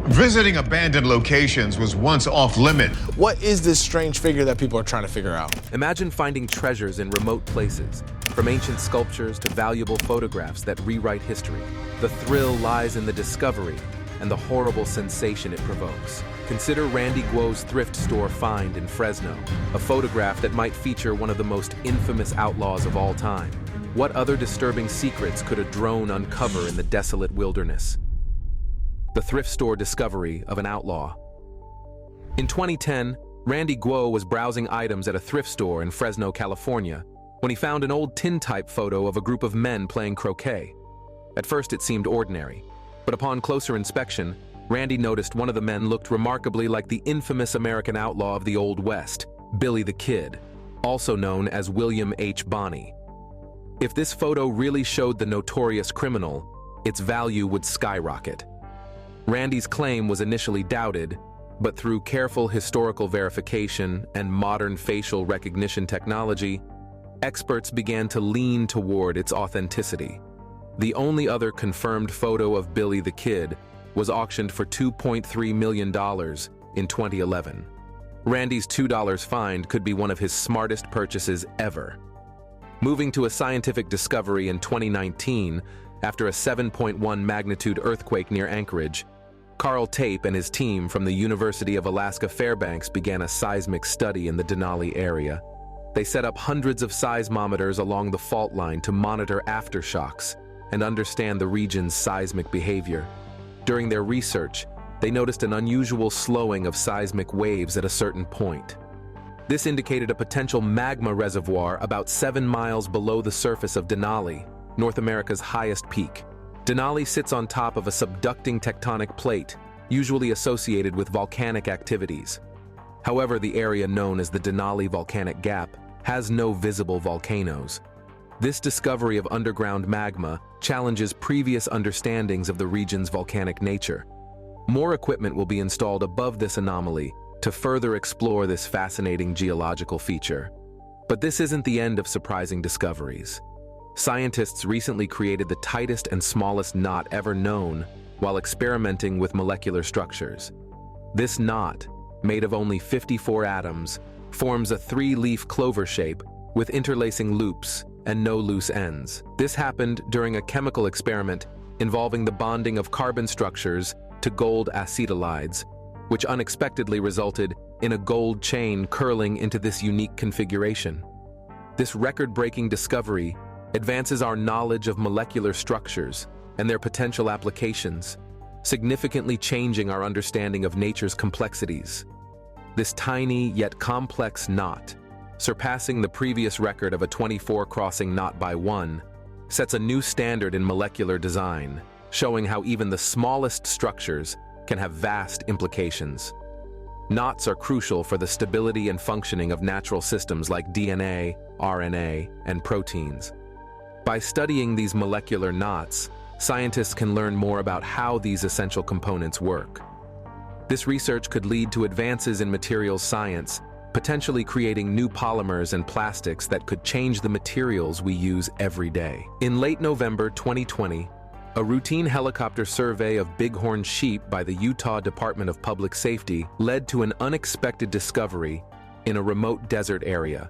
Visiting abandoned locations was once off limit. What is this strange figure that people are trying to figure out? Imagine finding treasures in remote places, from ancient sculptures to valuable photographs that rewrite history. The thrill lies in the discovery and the horrible sensation it provokes. Consider Randy Guo's thrift store find in Fresno, a photograph that might feature one of the most infamous outlaws of all time. What other disturbing secrets could a drone uncover in the desolate wilderness? The thrift store discovery of an outlaw. In 2010, Randy Guo was browsing items at a thrift store in Fresno, California, when he found an old tintype photo of a group of men playing croquet. At first it seemed ordinary, but upon closer inspection, Randy noticed one of the men looked remarkably like the infamous American outlaw of the Old West, Billy the Kid, also known as William H. Bonney. If this photo really showed the notorious criminal, its value would skyrocket. Randy's claim was initially doubted, but through careful historical verification and modern facial recognition technology, experts began to lean toward its authenticity. The only other confirmed photo of Billy the Kid was auctioned for $2.3 million in 2011. Randy's $2 find could be one of his smartest purchases ever. Moving to a scientific discovery in 2019, after a 7.1 magnitude earthquake near Anchorage, Carl Tape and his team from the University of Alaska Fairbanks began a seismic study in the Denali area. They set up hundreds of seismometers along the fault line to monitor aftershocks and understand the region's seismic behavior. During their research, they noticed an unusual slowing of seismic waves at a certain point. This indicated a potential magma reservoir about 7 miles below the surface of Denali, North America's highest peak. Denali sits on top of a subducting tectonic plate, usually associated with volcanic activities. However, the area known as the Denali Volcanic Gap has no visible volcanoes. This discovery of underground magma challenges previous understandings of the region's volcanic nature. More equipment will be installed above this anomaly to further explore this fascinating geological feature. But this isn't the end of surprising discoveries. Scientists recently created the tightest and smallest knot ever known while experimenting with molecular structures. This knot, made of only 54 atoms, forms a 3-leaf clover shape with interlacing loops and no loose ends. This happened during a chemical experiment involving the bonding of carbon structures to gold acetylides, which unexpectedly resulted in a gold chain curling into this unique configuration. This record-breaking discovery advances our knowledge of molecular structures and their potential applications, significantly changing our understanding of nature's complexities. This tiny yet complex knot, surpassing the previous record of a 24-crossing knot by 1, sets a new standard in molecular design, showing how even the smallest structures can have vast implications. Knots are crucial for the stability and functioning of natural systems like DNA, RNA, and proteins. By studying these molecular knots, scientists can learn more about how these essential components work. This research could lead to advances in materials science, potentially creating new polymers and plastics that could change the materials we use every day. In late November 2020, a routine helicopter survey of bighorn sheep by the Utah Department of Public Safety led to an unexpected discovery in a remote desert area.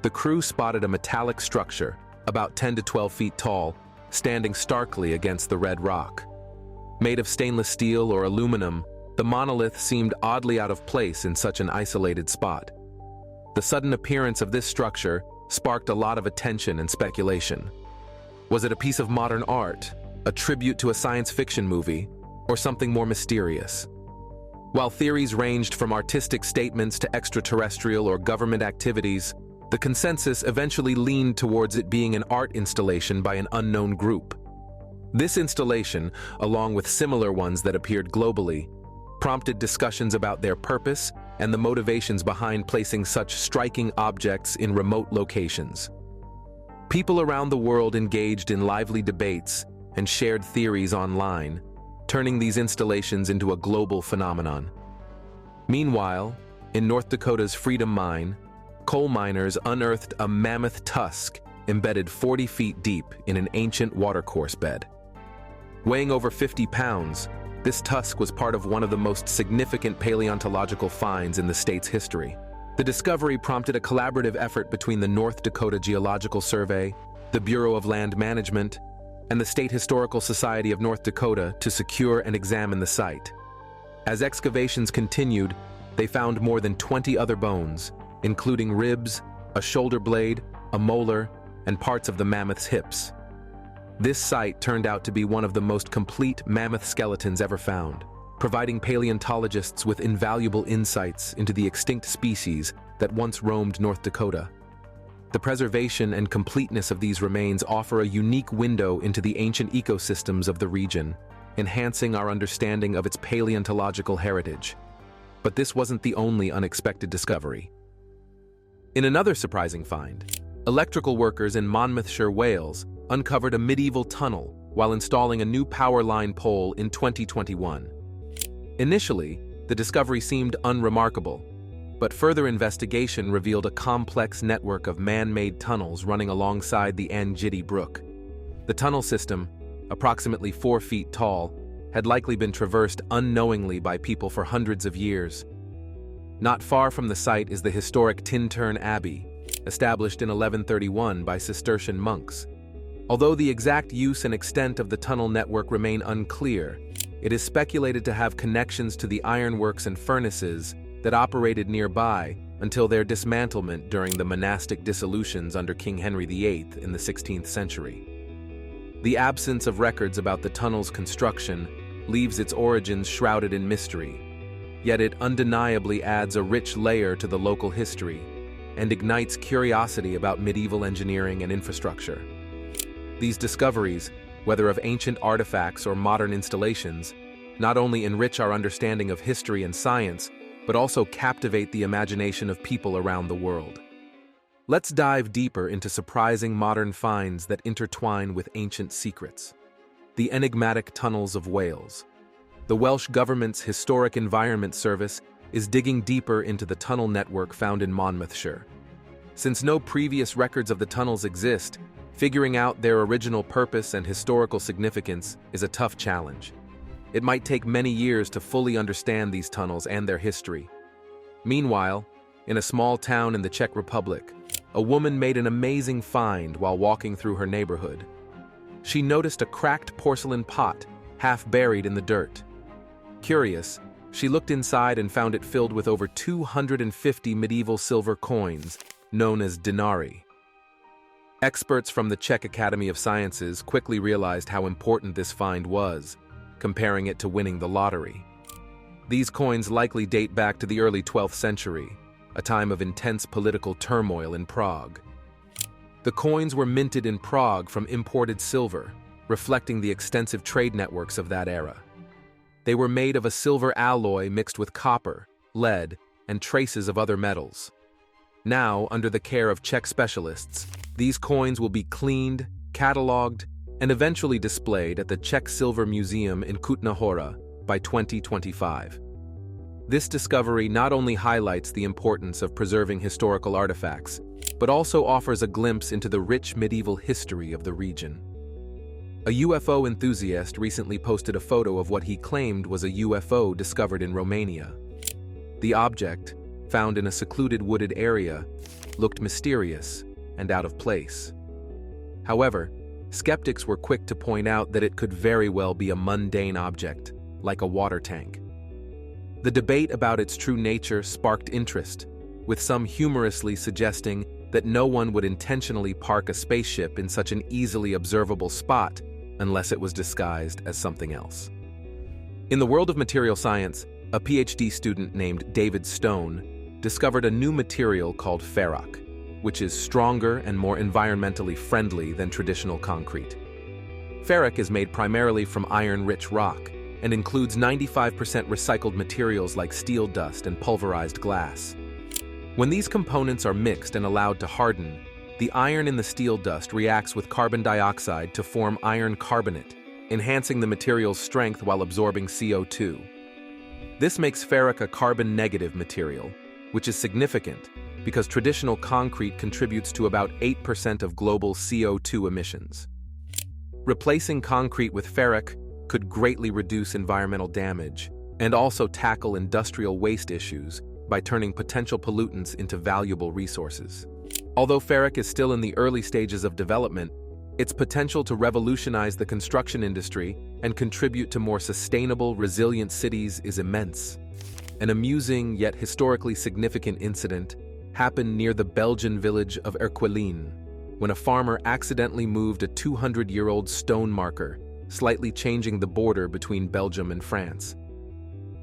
The crew spotted a metallic structure, about 10 to 12 feet tall, standing starkly against the red rock. Made of stainless steel or aluminum, the monolith seemed oddly out of place in such an isolated spot. The sudden appearance of this structure sparked a lot of attention and speculation. Was it a piece of modern art, a tribute to a science fiction movie, or something more mysterious? While theories ranged from artistic statements to extraterrestrial or government activities, the consensus eventually leaned towards it being an art installation by an unknown group. This installation, along with similar ones that appeared globally, prompted discussions about their purpose and the motivations behind placing such striking objects in remote locations. People around the world engaged in lively debates and shared theories online, turning these installations into a global phenomenon. Meanwhile, in North Dakota's Freedom Mine, coal miners unearthed a mammoth tusk embedded 40 feet deep in an ancient watercourse bed. Weighing over 50 pounds, This tusk was part of one of the most significant paleontological finds in the state's history. The discovery prompted a collaborative effort between the North Dakota Geological Survey, the Bureau of Land Management, and the State Historical Society of North Dakota to secure and examine the site. As excavations continued, they found more than 20 other bones, including ribs, a shoulder blade, a molar, and parts of the mammoth's hips. This site turned out to be one of the most complete mammoth skeletons ever found, providing paleontologists with invaluable insights into the extinct species that once roamed North Dakota. The preservation and completeness of these remains offer a unique window into the ancient ecosystems of the region, enhancing our understanding of its paleontological heritage. But this wasn't the only unexpected discovery. In another surprising find, electrical workers in Monmouthshire, Wales, uncovered a medieval tunnel while installing a new power line pole in 2021. Initially, the discovery seemed unremarkable, but further investigation revealed a complex network of man-made tunnels running alongside the Angitti Brook. The tunnel system, approximately 4 feet tall, had likely been traversed unknowingly by people for hundreds of years. Not far from the site is the historic Tintern Abbey, established in 1131 by Cistercian monks. Although the exact use and extent of the tunnel network remain unclear, it is speculated to have connections to the ironworks and furnaces that operated nearby until their dismantlement during the monastic dissolutions under King Henry VIII in the 16th century. The absence of records about the tunnel's construction leaves its origins shrouded in mystery, yet it undeniably adds a rich layer to the local history and ignites curiosity about medieval engineering and infrastructure. These discoveries, whether of ancient artifacts or modern installations, not only enrich our understanding of history and science, but also captivate the imagination of people around the world. Let's dive deeper into surprising modern finds that intertwine with ancient secrets. The enigmatic tunnels of Wales. The Welsh government's Historic Environment Service is digging deeper into the tunnel network found in Monmouthshire. Since no previous records of the tunnels exist, figuring out their original purpose and historical significance is a tough challenge. It might take many years to fully understand these tunnels and their history. Meanwhile, in a small town in the Czech Republic, a woman made an amazing find while walking through her neighborhood. She noticed a cracked porcelain pot, half buried in the dirt. Curious, she looked inside and found it filled with over 250 medieval silver coins, known as denarii. Experts from the Czech Academy of Sciences quickly realized how important this find was, comparing it to winning the lottery. These coins likely date back to the early 12th century, a time of intense political turmoil in Prague. The coins were minted in Prague from imported silver, reflecting the extensive trade networks of that era. They were made of a silver alloy mixed with copper, lead, and traces of other metals. Now, under the care of Czech specialists, these coins will be cleaned, cataloged, and eventually displayed at the Czech Silver Museum in Kutná Hora by 2025. This discovery not only highlights the importance of preserving historical artifacts, but also offers a glimpse into the rich medieval history of the region. A UFO enthusiast recently posted a photo of what he claimed was a UFO discovered in Romania. The object, found in a secluded wooded area, looked mysterious and out of place. However, skeptics were quick to point out that it could very well be a mundane object, like a water tank. The debate about its true nature sparked interest, with some humorously suggesting that no one would intentionally park a spaceship in such an easily observable spot unless it was disguised as something else. In the world of material science, a PhD student named David Stone discovered a new material called ferroc, which is stronger and more environmentally friendly than traditional concrete. Ferroc is made primarily from iron-rich rock and includes 95% recycled materials like steel dust and pulverized glass. When these components are mixed and allowed to harden, the iron in the steel dust reacts with carbon dioxide to form iron carbonate, enhancing the material's strength while absorbing CO2. This makes ferroc a carbon-negative material, which is significant because traditional concrete contributes to about 8% of global CO2 emissions. Replacing concrete with ferroc could greatly reduce environmental damage and also tackle industrial waste issues by turning potential pollutants into valuable resources. Although ferric is still in the early stages of development, its potential to revolutionize the construction industry and contribute to more sustainable, resilient cities is immense. An amusing yet historically significant incident happened near the Belgian village of Erquelin, when a farmer accidentally moved a 200-year-old stone marker, slightly changing the border between Belgium and France.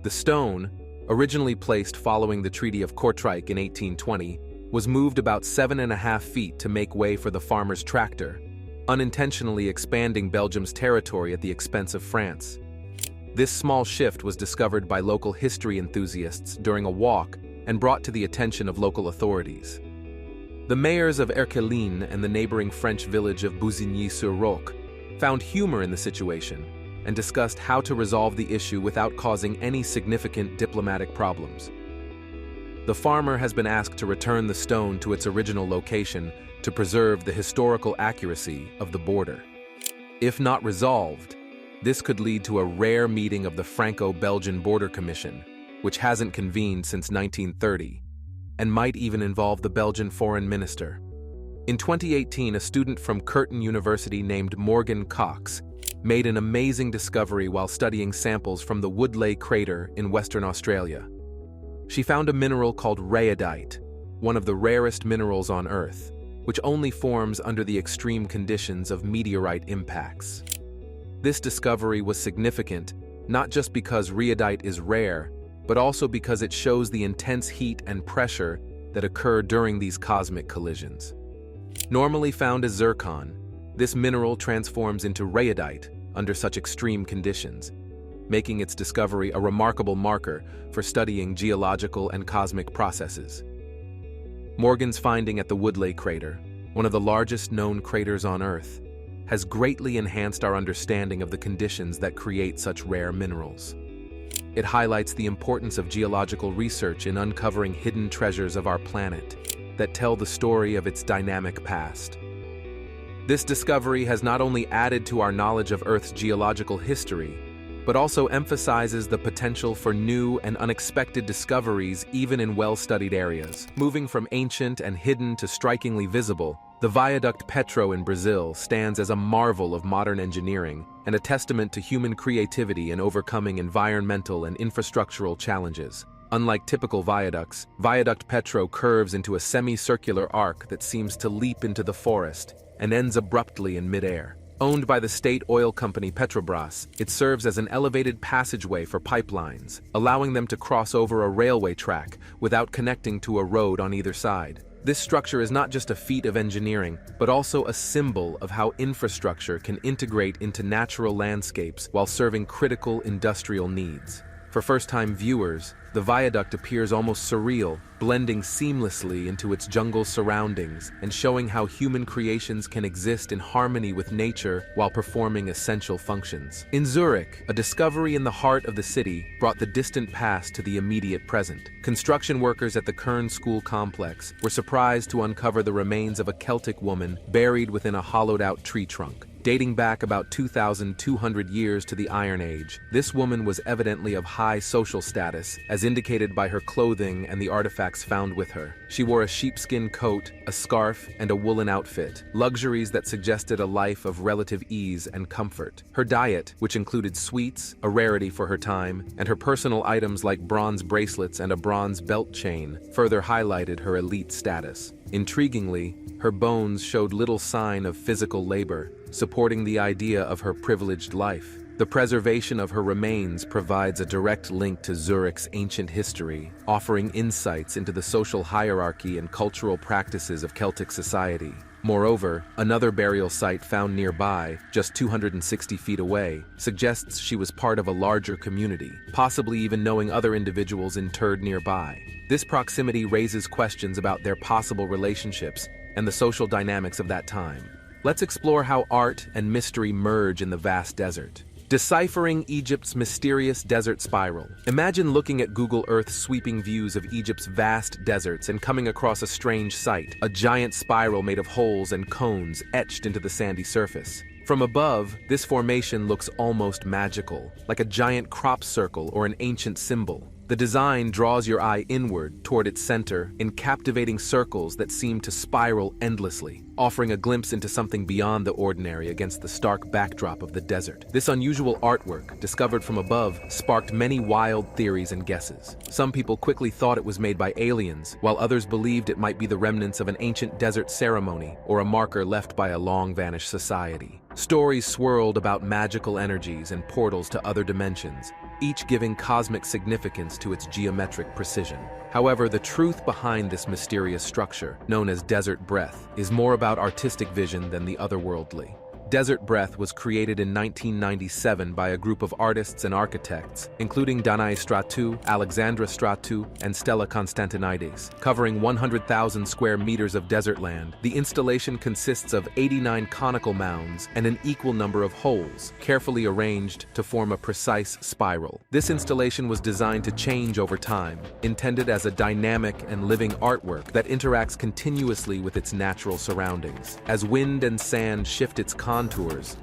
The stone, originally placed following the Treaty of Kortrijk in 1820, was moved about 7.5 feet to make way for the farmer's tractor, unintentionally expanding Belgium's territory at the expense of France. This small shift was discovered by local history enthusiasts during a walk and brought to the attention of local authorities. The mayors of Erquelin and the neighboring French village of Bousigny-sur-Roc found humor in the situation and discussed how to resolve the issue without causing any significant diplomatic problems. The farmer has been asked to return the stone to its original location to preserve the historical accuracy of the border. If not resolved, this could lead to a rare meeting of the Franco-Belgian Border Commission, which hasn't convened since 1930, and might even involve the Belgian foreign minister. In 2018, a student from Curtin University named Morgan Cox made an amazing discovery while studying samples from the Woodleigh crater in Western Australia. She found a mineral called rhyodite, one of the rarest minerals on Earth, which only forms under the extreme conditions of meteorite impacts. This discovery was significant, not just because rhyodite is rare, but also because it shows the intense heat and pressure that occur during these cosmic collisions. Normally found as zircon, this mineral transforms into rhyodite under such extreme conditions, making its discovery a remarkable marker for studying geological and cosmic processes. Morgan's finding at the Woodleigh crater, one of the largest known craters on Earth, has greatly enhanced our understanding of the conditions that create such rare minerals. It highlights the importance of geological research in uncovering hidden treasures of our planet that tell the story of its dynamic past. This discovery has not only added to our knowledge of Earth's geological history, but also emphasizes the potential for new and unexpected discoveries even in well-studied areas. Moving from ancient and hidden to strikingly visible, the Viaduct Petro in Brazil stands as a marvel of modern engineering and a testament to human creativity in overcoming environmental and infrastructural challenges. Unlike typical viaducts, Viaduct Petro curves into a semicircular arc that seems to leap into the forest and ends abruptly in midair. Owned by the state oil company Petrobras, it serves as an elevated passageway for pipelines, allowing them to cross over a railway track without connecting to a road on either side. This structure is not just a feat of engineering, but also a symbol of how infrastructure can integrate into natural landscapes while serving critical industrial needs. For first-time viewers, the viaduct appears almost surreal, blending seamlessly into its jungle surroundings and showing how human creations can exist in harmony with nature while performing essential functions. In Zurich, a discovery in the heart of the city brought the distant past to the immediate present. Construction workers at the Kern School complex were surprised to uncover the remains of a Celtic woman buried within a hollowed-out tree trunk. Dating back about 2,200 years to the Iron Age, this woman was evidently of high social status, as indicated by her clothing and the artifacts found with her. She wore a sheepskin coat, a scarf, and a woolen outfit, luxuries that suggested a life of relative ease and comfort. Her diet, which included sweets, a rarity for her time, and her personal items like bronze bracelets and a bronze belt chain, further highlighted her elite status. Intriguingly, her bones showed little sign of physical labor, supporting the idea of her privileged life. The preservation of her remains provides a direct link to Zurich's ancient history, offering insights into the social hierarchy and cultural practices of Celtic society. Moreover, another burial site found nearby, just 260 feet away, suggests she was part of a larger community, possibly even knowing other individuals interred nearby. This proximity raises questions about their possible relationships and the social dynamics of that time. Let's explore how art and mystery merge in the vast desert. Deciphering Egypt's mysterious desert spiral. Imagine looking at Google Earth's sweeping views of Egypt's vast deserts and coming across a strange sight, a giant spiral made of holes and cones etched into the sandy surface. From above, this formation looks almost magical, like a giant crop circle or an ancient symbol. The design draws your eye inward toward its center in captivating circles that seem to spiral endlessly, offering a glimpse into something beyond the ordinary against the stark backdrop of the desert. This unusual artwork, discovered from above, sparked many wild theories and guesses. Some people quickly thought it was made by aliens, while others believed it might be the remnants of an ancient desert ceremony or a marker left by a long-vanished society. Stories swirled about magical energies and portals to other dimensions, each giving cosmic significance to its geometric precision. However, the truth behind this mysterious structure, known as desert breath, is more about artistic vision than the otherworldly. Desert Breath was created in 1997 by a group of artists and architects, including Danae Stratou, Alexandra Stratou, and Stella Constantinides. Covering 100,000 square meters of desert land, the installation consists of 89 conical mounds and an equal number of holes, carefully arranged to form a precise spiral. This installation was designed to change over time, intended as a dynamic and living artwork that interacts continuously with its natural surroundings. As wind and sand shift its contours,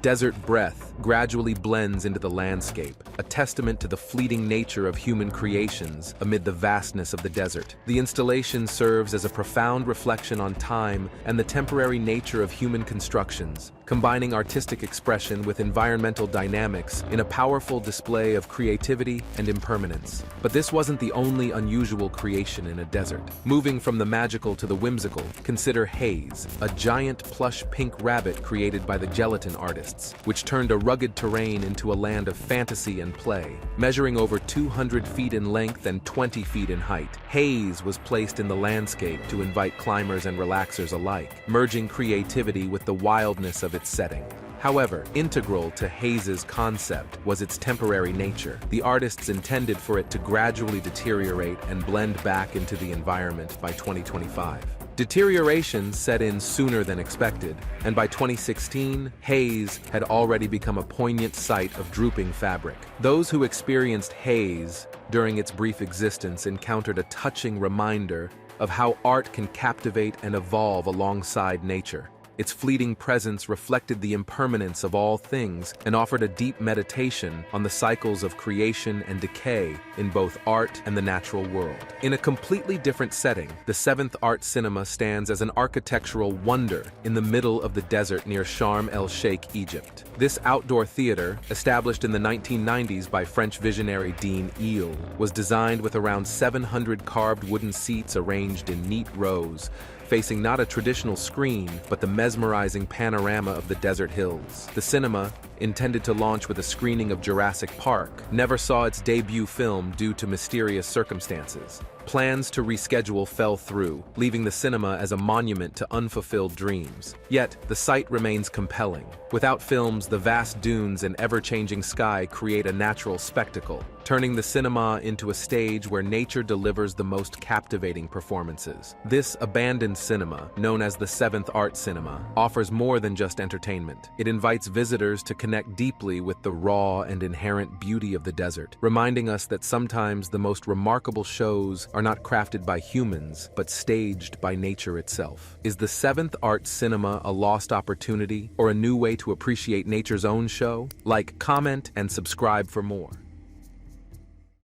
Desert Breath gradually blends into the landscape, a testament to the fleeting nature of human creations amid the vastness of the desert. The installation serves as a profound reflection on time and the temporary nature of human constructions, combining artistic expression with environmental dynamics in a powerful display of creativity and impermanence. But this wasn't the only unusual creation in a desert. Moving from the magical to the whimsical, consider Haze, a giant plush pink rabbit created by the gelatin artists, which turned a rugged terrain into a land of fantasy and play. Measuring over 200 feet in length and 20 feet in height, Haze was placed in the landscape to invite climbers and relaxers alike, merging creativity with the wildness of its setting. However, integral to Haze's concept was its temporary nature. The artists intended for it to gradually deteriorate and blend back into the environment by 2025. Deterioration set in sooner than expected, and by 2016, Haze had already become a poignant sight of drooping fabric. Those who experienced Haze during its brief existence encountered a touching reminder of how art can captivate and evolve alongside nature. Its fleeting presence reflected the impermanence of all things and offered a deep meditation on the cycles of creation and decay in both art and the natural world. In a completely different setting, the Seventh Art Cinema stands as an architectural wonder in the middle of the desert near Sharm el-Sheikh, Egypt. This outdoor theater, established in the 1990s by French visionary Dean Ile, was designed with around 700 carved wooden seats arranged in neat rows, facing not a traditional screen, but the mesmerizing panorama of the desert hills. The cinema, intended to launch with a screening of Jurassic Park, never saw its debut film due to mysterious circumstances. Plans to reschedule fell through, leaving the cinema as a monument to unfulfilled dreams. Yet, the site remains compelling. Without films, the vast dunes and ever-changing sky create a natural spectacle, turning the cinema into a stage where nature delivers the most captivating performances. This abandoned cinema, known as the Seventh Art Cinema, offers more than just entertainment. It invites visitors to connect deeply with the raw and inherent beauty of the desert, reminding us that sometimes the most remarkable shows are not crafted by humans, but staged by nature itself. Is the Seventh Art Cinema a lost opportunity or a new way to appreciate nature's own show? Like, comment, and subscribe for more.